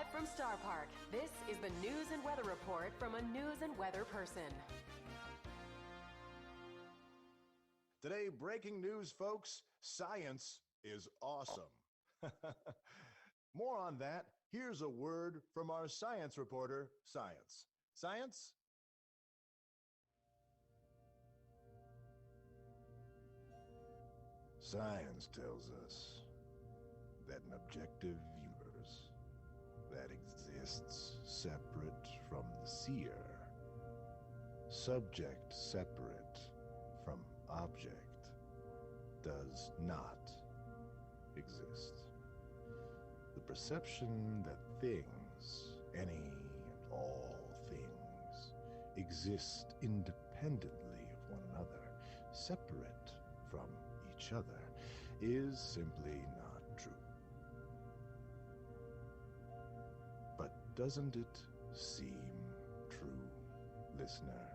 Live from Star Park, this is the News and Weather Report from a News and Weather person. Today, breaking news, folks. Science is awesome. More on that. Here's a word from our science reporter, Science. Science? Science tells us that an objective universe that exists separate from the seer, subject separate from object, does not exist. The perception that things, any and all things, exist independently of one another, separate from each other, is simply not true. But doesn't it seem true, listener?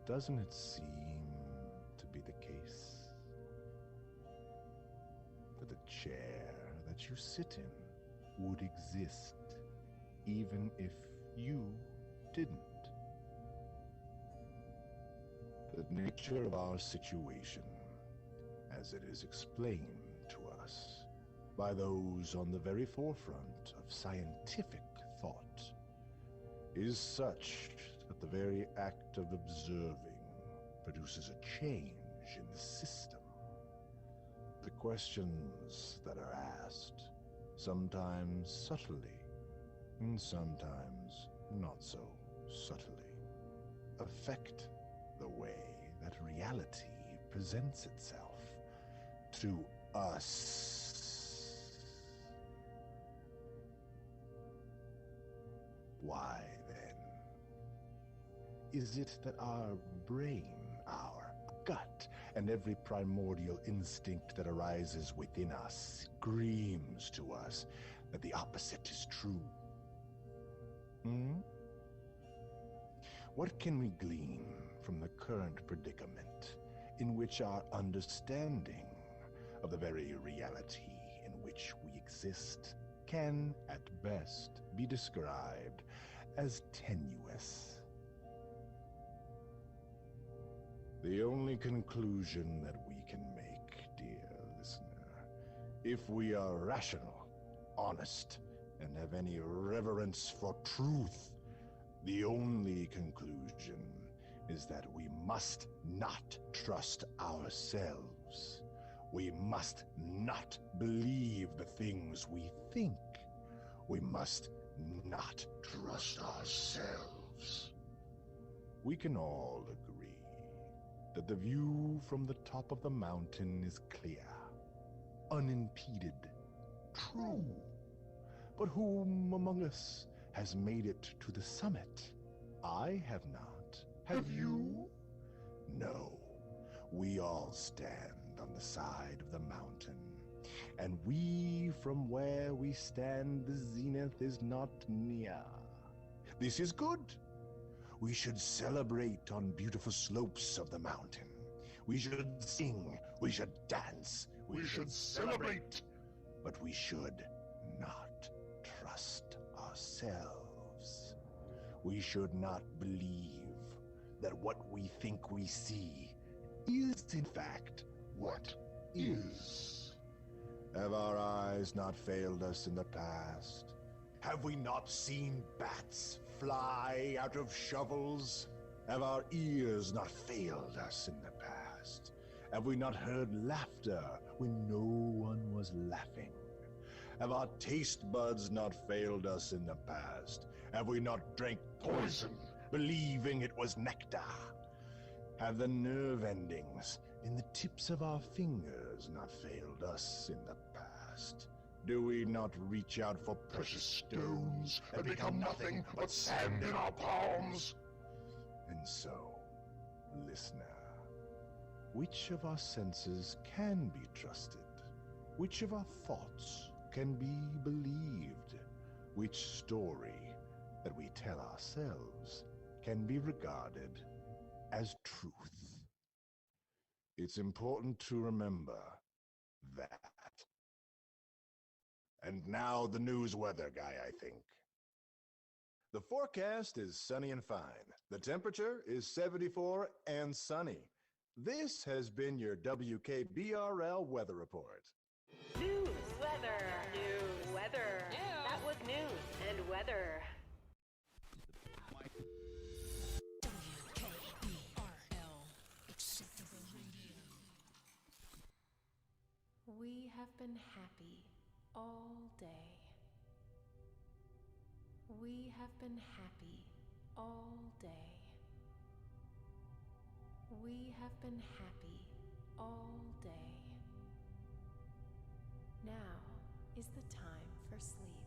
Doesn't it seem to be the case that the chair that you sit in would exist even if you didn't? The nature of our situation, as it is explained to us by those on the very forefront of scientific thought, is such that the very act of observing produces a change in the system. The questions that are asked, sometimes subtly and sometimes not so subtly, affect the way that reality presents itself to us. Why then is it that our brain, our gut, and every primordial instinct that arises within us screams to us that the opposite is true? What can we glean from the current predicament in which our understanding of the very reality in which we exist can, at best, be described as tenuous? The only conclusion that we can make, dear listener, if we are rational, honest, and have any reverence for truth, the only conclusion is that we must not trust ourselves. We must not believe the things we think. We must not trust ourselves. We can all agree that the view from the top of the mountain is clear, unimpeded, true. But whom among us has made it to the summit? I have not. Have you? No. We all stand on the side of the mountain, and we, from where we stand, the zenith is not near. This is good. We should celebrate on beautiful slopes of the mountain. We should sing. We should dance. We should celebrate. But we should not trust ourselves. We should not believe that what we think we see is in fact what is. Have our eyes not failed us in the past? Have we not seen bats fly out of shovels? Have our ears not failed us in the past? Have we not heard laughter when no one was laughing? Have our taste buds not failed us in the past? Have we not drank poison, believing it was nectar? Have the nerve endings in the tips of our fingers not failed us in the past? Do we not reach out for precious stones and become nothing but sand in our palms? And so, listener, which of our senses can be trusted? Which of our thoughts can be believed? Which story that we tell ourselves can be regarded as truth? It's important to remember that And now the news weather guy, I think. The forecast is sunny and fine. The temperature is 74 and sunny. This has been your WKBRL weather report. News, weather, news, weather. That was news and weather. WKBRL, acceptable radio. We have been happy all day. We have been happy all day. We have been happy all day. Now is the time for sleep.